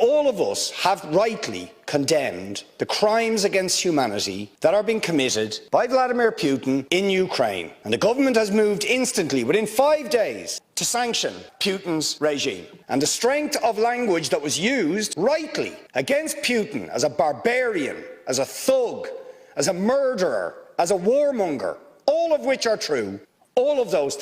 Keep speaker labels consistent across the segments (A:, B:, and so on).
A: All of us have rightly condemned the crimes against humanity that are being committed by Vladimir Putin in Ukraine. And the government has moved instantly, within 5 days, to sanction Putin's regime. And the strength of language that was used rightly against Putin as a barbarian, as a thug, as a murderer, as a warmonger, all of which are true, all of those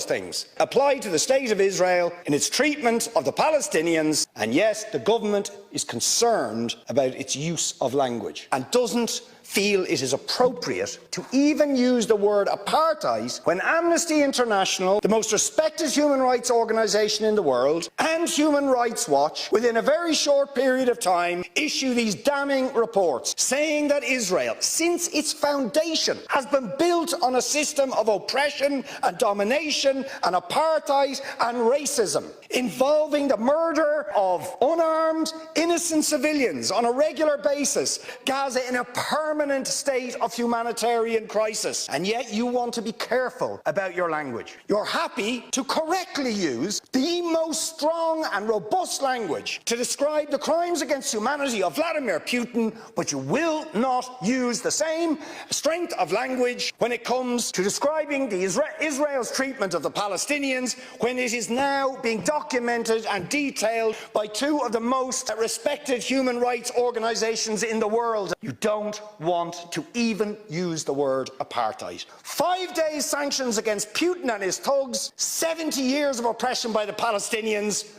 A: things apply to the State of Israel in its treatment of the Palestinians, and yes, the government is concerned about its use of language and doesn't feel it is appropriate to even use the word apartheid when Amnesty International, the most respected human rights organisation in the world, and Human Rights Watch, within a very short period of time, issue these damning reports saying that Israel, since its foundation, has been built on a system of oppression and domination and apartheid and racism, involving the murder of unarmed, innocent civilians on a regular basis, Gaza in a permanent state of humanitarian crisis. And yet you want to be careful about your language. You're happy to correctly use the most strong and robust language to describe the crimes against humanity of Vladimir Putin, but you will not use the same strength of language when it comes to describing Israel's treatment of the Palestinians, when it is now being documented and detailed by two of the most respected human rights organisations in the world. You don't want to even use the word apartheid. 5 days sanctions against Putin and his thugs, 70 years of oppression by the Palestinians,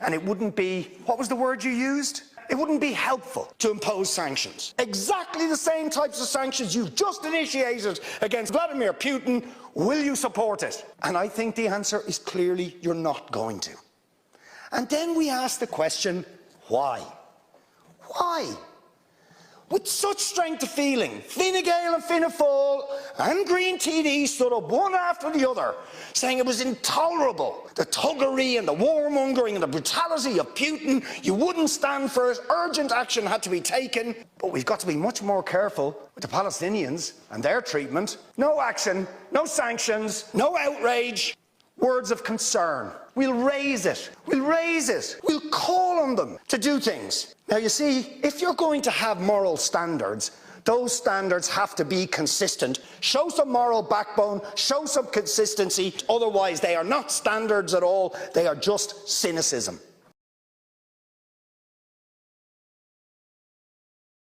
A: and it wouldn't be, what was the word you used? It wouldn't be helpful to impose sanctions. Exactly the same types of sanctions you've just initiated against Vladimir Putin. Will you support it? And I think the answer is clearly you're not going to. And then we ask the question, why? Why? With such strength of feeling, Fine Gael and Fianna Fáil and Green TD stood up one after the other, saying it was intolerable, the thuggery and the warmongering and the brutality of Putin. You wouldn't stand for it. Urgent action had to be taken. But we've got to be much more careful with the Palestinians and their treatment. No action, no sanctions, no outrage. Words of concern. We'll raise it. We'll raise it. We'll call on them to do things. Now, you see, if you're going to have moral standards, those standards have to be consistent. Show some moral backbone, show some consistency. Otherwise, they are not standards at all. They are just cynicism.